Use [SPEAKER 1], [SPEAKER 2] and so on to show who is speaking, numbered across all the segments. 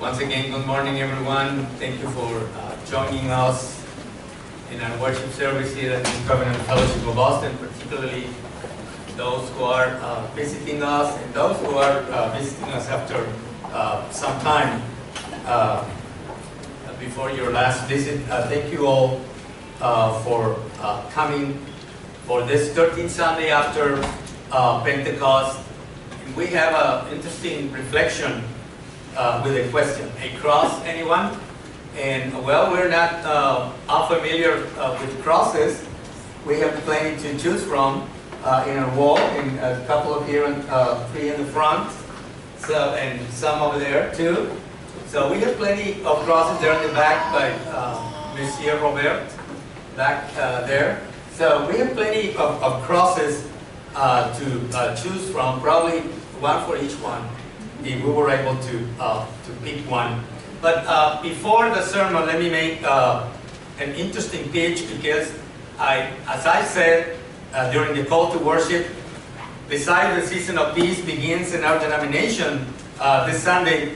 [SPEAKER 1] Once again, good morning everyone. Thank you for joining us in our worship service here at New Covenant Fellowship of Boston, particularly those who are visiting us and those who are visiting us after some time before your last visit. Thank you all for coming for this 13th Sunday after Pentecost. And we have an interesting reflection with a question. A cross, anyone? And well, we're not unfamiliar with crosses. We have plenty to choose from in our wall, and a couple of here and 3 in the front, so, and some over there too. So we have plenty of crosses there in the back by Monsieur Robert, back there. So we have plenty of crosses to choose from, probably one for each one, if we were able to pick one. But before the sermon, let me make an interesting pitch, because as I said during the call to worship, besides the season of peace begins in our denomination this Sunday,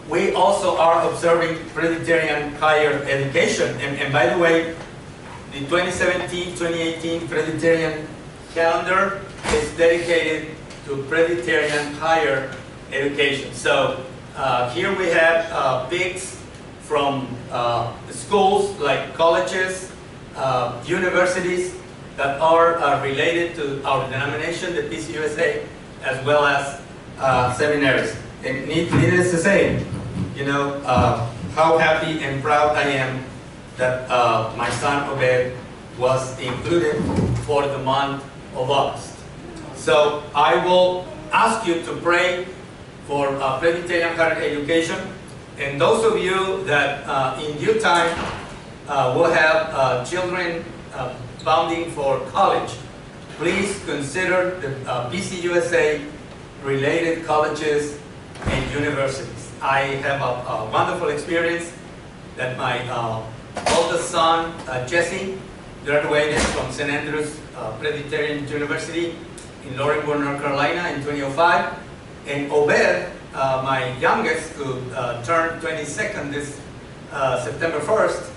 [SPEAKER 1] we also are observing Presbyterian higher education. And by the way, the 2017-2018 Presbyterian calendar is dedicated to Presbyterian higher education. So here we have picks from schools like colleges, universities that are related to our denomination, the PCUSA, as well as seminaries. And needless to say, you know, how happy and proud I am that my son Obed was included for the month of August. So I will ask you to pray for Presbyterian higher education, and those of you that in due time will have children bounding for college, please consider the PCUSA related colleges and universities. I have a wonderful experience that my oldest son, Jesse, graduated from St. Andrews Presbyterian University in Lawrenceburg, North Carolina in 2005. And Obed, my youngest, who turned 22nd this September 1st,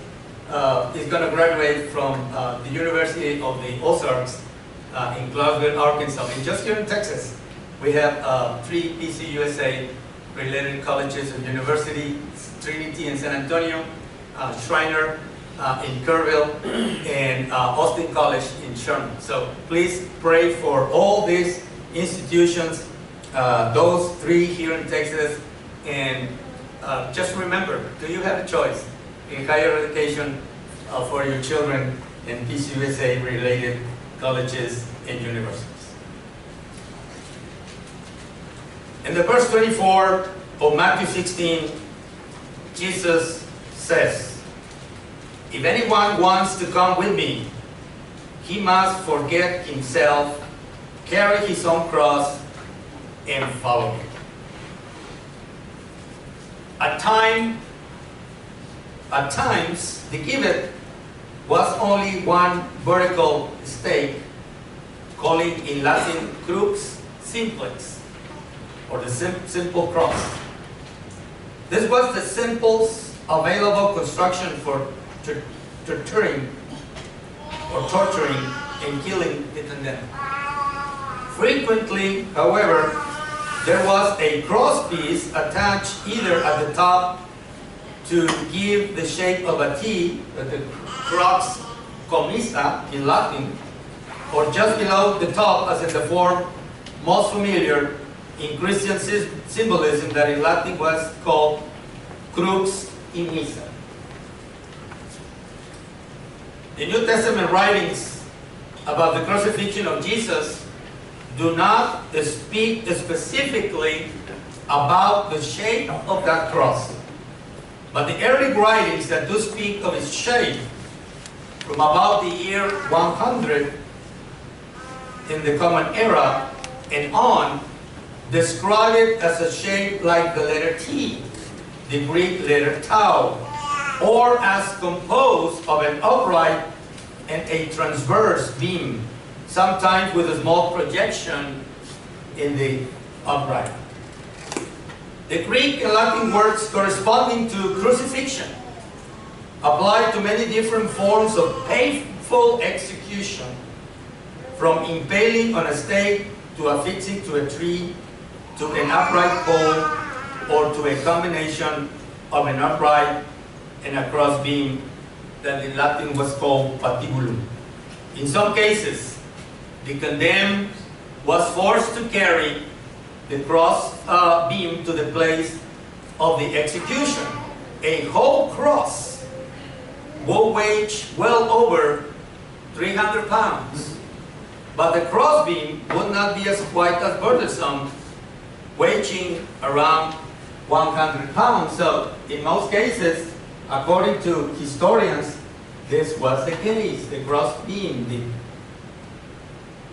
[SPEAKER 1] is going to graduate from the University of the Ozarks in Clarksville, Arkansas. And just here in Texas, we have 3 PCUSA related colleges and universities: Trinity in San Antonio, Schreiner in Kerrville, and Austin College in Sherman. So please pray for all these institutions, those 3 here in Texas, and just remember, do you have a choice in higher education for your children in PCUSA related colleges and universities? In the verse 24 of Matthew 16, Jesus says, "If anyone wants to come with me, he must forget himself, carry his own cross, and follow me." At times, the gibbet was only one vertical stake, calling in Latin crux simplex, or the simple cross. This was the simplest available construction for torturing and killing the condemned. Frequently, however, there was a cross piece attached either at the top to give the shape of a T, the crux commissa in Latin, or just below the top, as in the form most familiar in Christian symbolism, that in Latin was called crux immissa. The New Testament writings about the crucifixion of Jesus do not speak specifically about the shape of that cross. But the early writings that do speak of its shape, from about the year 100 in the Common Era and on, describe it as a shape like the letter T, the Greek letter tau, or as composed of an upright and a transverse beam, sometimes with a small projection in the upright. The Greek and Latin words corresponding to crucifixion apply to many different forms of painful execution, from impaling on a stake to affixing to a tree, to an upright pole, or to a combination of an upright and a cross beam that in Latin was called patibulum. In some cases, the condemned was forced to carry the cross beam to the place of the execution. A whole cross will weigh well over 300 pounds. But the cross beam would not be quite as burdensome, weighing around 100 pounds. So in most cases, according to historians, this was the case. The cross beam,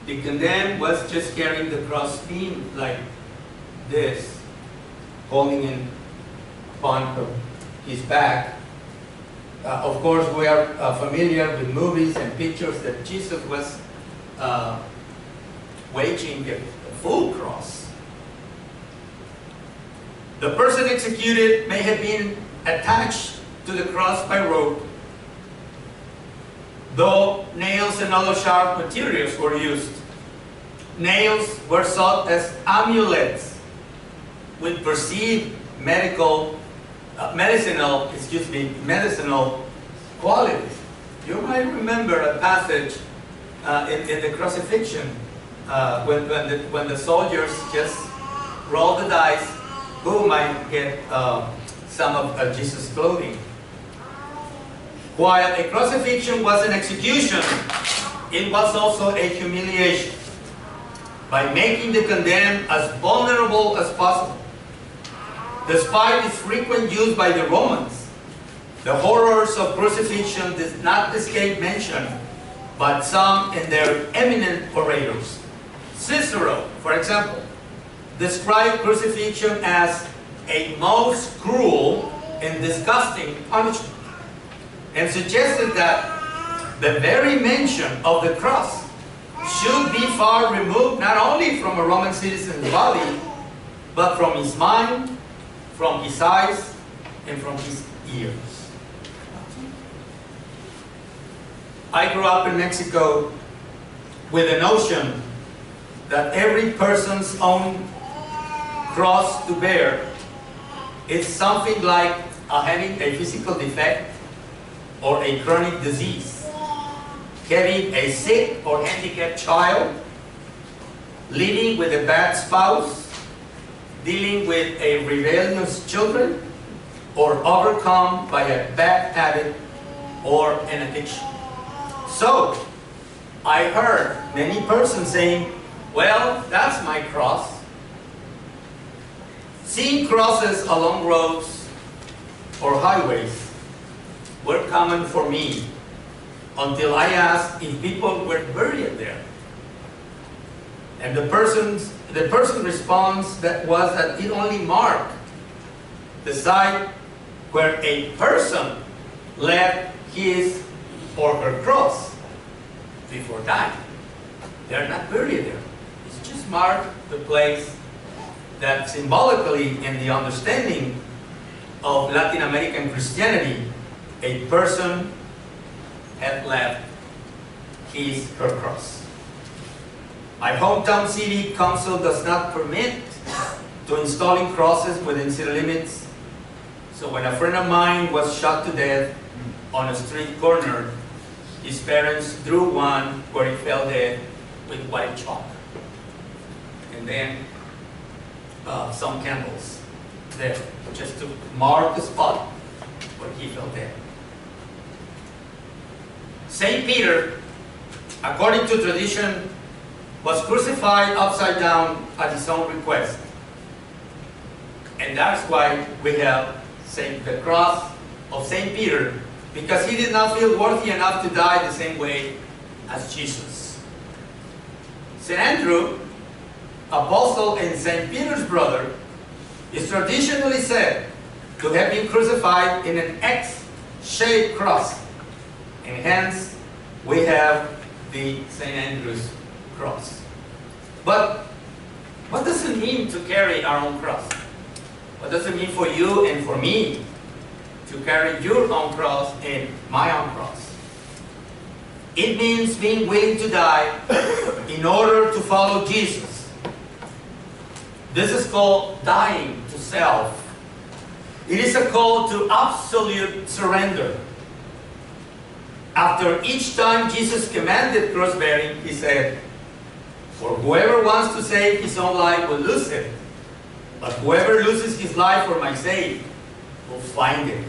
[SPEAKER 1] the condemned was just carrying the cross beam like this, holding it upon his back. Of course, we are familiar with movies and pictures that Jesus was waging a full cross. The person executed may have been attached to the cross by rope, though nails and other sharp materials were used. Nails were sought as amulets with perceived medicinal qualities. You might remember a passage in the crucifixion when the soldiers just rolled the dice who might get some of Jesus' clothing. While a crucifixion was an execution, it was also a humiliation by making the condemned as vulnerable as possible. Despite its frequent use by the Romans, the horrors of crucifixion did not escape mention, but some in their eminent orators. Cicero, for example, described crucifixion as a most cruel and disgusting punishment, and suggested that the very mention of the cross should be far removed not only from a Roman citizen's body, but from his mind, from his eyes, and from his ears. I grew up in Mexico with the notion that every person's own cross to bear is something like having a physical defect or a chronic disease, having a sick or handicapped child, living with a bad spouse, dealing with a rebellious children, or overcome by a bad habit or an addiction. So, I heard many persons saying, well, that's my cross. Seeing crosses along roads or highways were common for me until I asked if people were buried there. And the person's response was that it only marked the site where a person left his or her cross before dying. They're not buried there. It's just marked the place that symbolically, in the understanding of Latin American Christianity, a person had left his or her cross. My hometown city council does not permit to installing crosses within city limits. So when a friend of mine was shot to death on a street corner, his parents drew one where he fell dead with white chalk. And then some candles there, just to mark the spot where he fell dead. Saint Peter, according to tradition, was crucified upside down at his own request. And that's why we have the cross of Saint Peter, because he did not feel worthy enough to die the same way as Jesus. St. Andrew, apostle and St. Peter's brother, is traditionally said to have been crucified in an X-shaped cross, and hence we have the St. Andrew's cross. But what does it mean to carry our own cross? What does it mean for you and for me to carry your own cross and my own cross? It means being willing to die in order to follow Jesus. This is called dying to self. It is a call to absolute surrender. After each time Jesus commanded cross-bearing, he said, "For whoever wants to save his own life will lose it. But whoever loses his life for my sake will find it."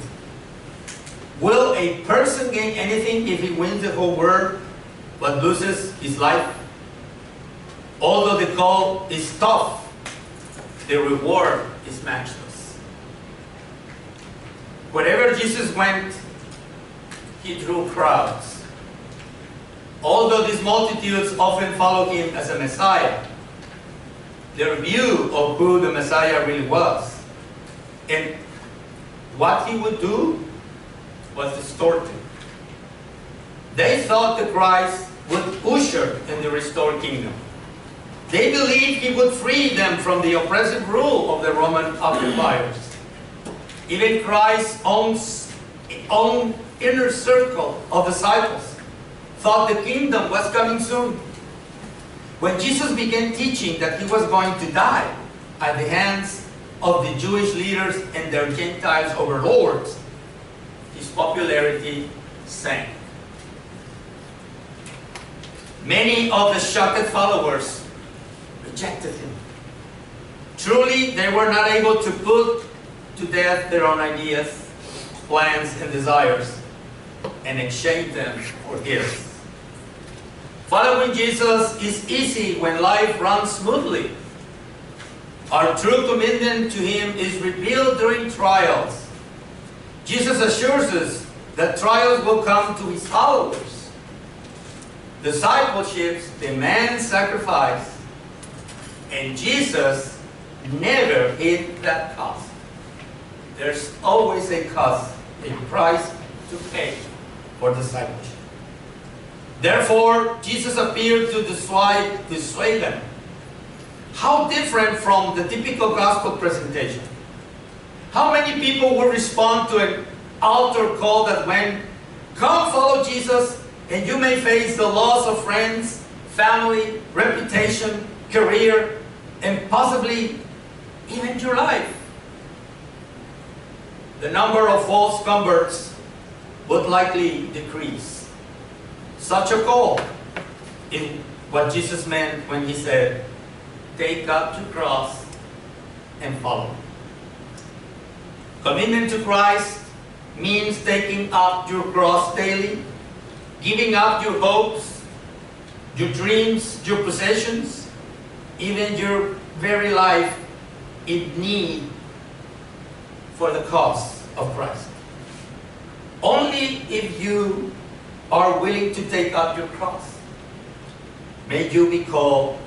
[SPEAKER 1] Will a person gain anything if he wins the whole world but loses his life? Although the call is tough, the reward is matchless. Wherever Jesus went, he drew crowds. Although these multitudes often followed him as a Messiah, their view of who the Messiah really was and what he would do was distorted. They thought the Christ would usher in the restored kingdom. They believed he would free them from the oppressive rule of the Roman occupiers. Even Christ's own inner circle of disciples thought the kingdom was coming soon. When Jesus began teaching that he was going to die at the hands of the Jewish leaders and their Gentiles overlords, his popularity sank. Many of the shocked followers rejected him. Truly, they were not able to put to death their own ideas, plans, and desires and exchange them for his. Following Jesus is easy when life runs smoothly. Our true commitment to him is revealed during trials. Jesus assures us that trials will come to his followers. Discipleship demands sacrifice, and Jesus never hid that cost. There's always a cost, a price to pay for discipleship. Therefore, Jesus appeared to dissuade them. How different from the typical gospel presentation. How many people will respond to an altar call that went, "Come follow Jesus, and you may face the loss of friends, family, reputation, career, and possibly even your life?" The number of false converts would likely decrease. Such a call is what Jesus meant when he said, "Take up your cross and follow." Commitment to Christ means taking up your cross daily, giving up your hopes, your dreams, your possessions, even your very life in need for the cause of Christ. Only if you are willing to take up your cross may you be called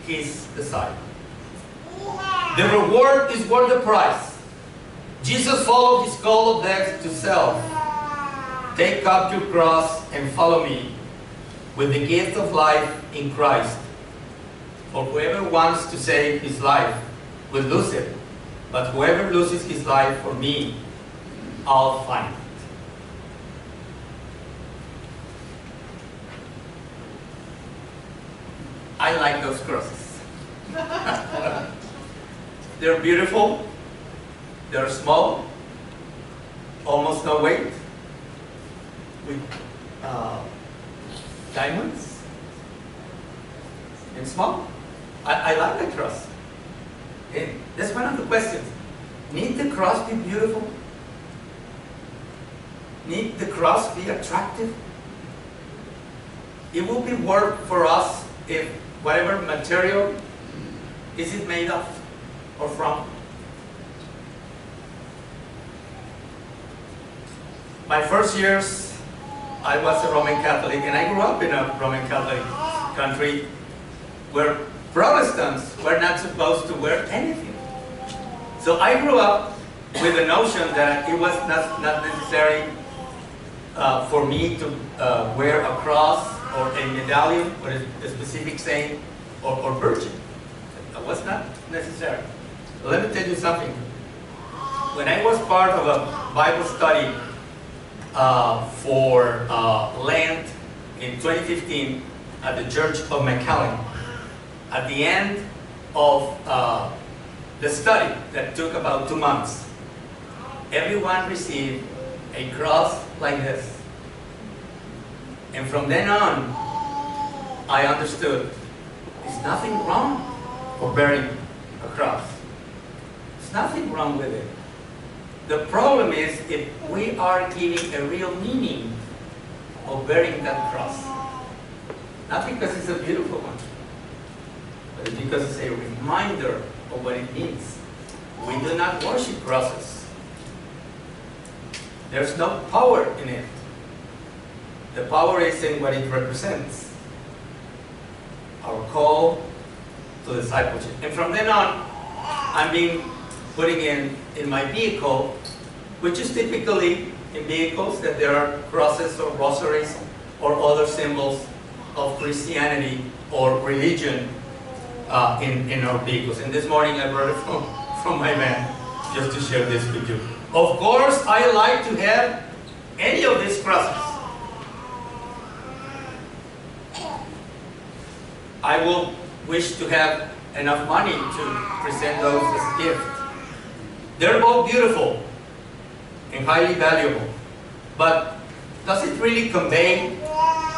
[SPEAKER 1] his disciple. The reward is worth the price. Jesus followed his call of death to self. Take up your cross and follow me with the gift of life in Christ. For whoever wants to save his life will lose it, but whoever loses his life for me, I'll find it. I like those crosses. They're beautiful. They're small, almost no weight, with diamonds, and small. I like the cross. And that's one of the questions. Need the cross be beautiful? Need the cross be attractive? It will be work for us if whatever material is it made of or from. My first years, I was a Roman Catholic, and I grew up in a Roman Catholic country where Protestants were not supposed to wear anything. So I grew up with the notion that it was not necessary for me to wear a cross or a medallion or a specific saint or virgin. That was not necessary. So let me tell you something. when I was part of a Bible study for Lent in 2015 at the Church of McAllen, at the end of the study that took about 2 months, everyone received a cross like this. And from then on, I understood there's nothing wrong with bearing a cross. There's nothing wrong with it. The problem is if we are giving a real meaning of bearing that cross. Not because it's a beautiful one, but it's because it's a reminder of what it means. We do not worship crosses. There's no power in it. The power is in what it represents. Our call to discipleship. And from then on, I'm putting in my vehicle, which is typically in vehicles that there are crosses or rosaries or other symbols of Christianity or religion in our vehicles. And this morning I brought it from my van just to share this with you. Of course, I like to have any of these crosses. I will wish to have enough money to present those as gifts. They're both beautiful and highly valuable. But does it really convey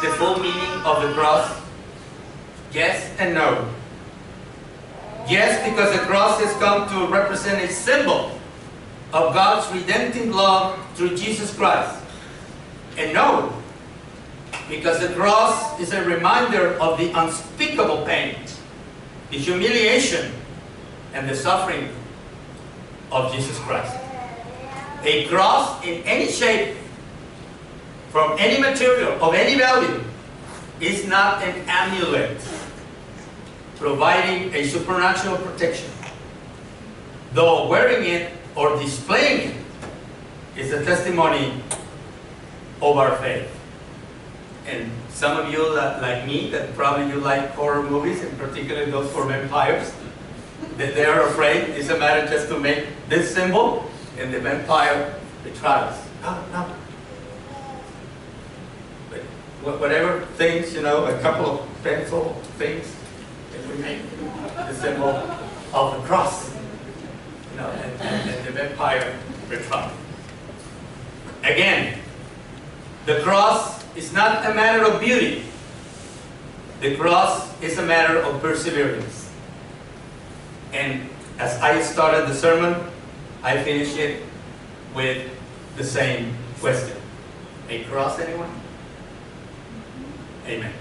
[SPEAKER 1] the full meaning of the cross? Yes and no. Yes, because the cross has come to represent a symbol of God's redemptive love through Jesus Christ. And no, because the cross is a reminder of the unspeakable pain, the humiliation, and the suffering of Jesus Christ. A cross in any shape, from any material, of any value, is not an amulet providing a supernatural protection. Though wearing it or displaying it is a testimony of our faith. And some of you like me, that probably you like horror movies, and particularly those for vampires, that they are afraid. It's a matter just to make this symbol, and the vampire retries. No. But whatever things, you know, a couple of pencil things, and we make the symbol of the cross, you know, and the vampire retries. Again, the cross is not a matter of beauty. The cross is a matter of perseverance. And as I started the sermon, I finished it with the same question. A cross, anyone? Amen.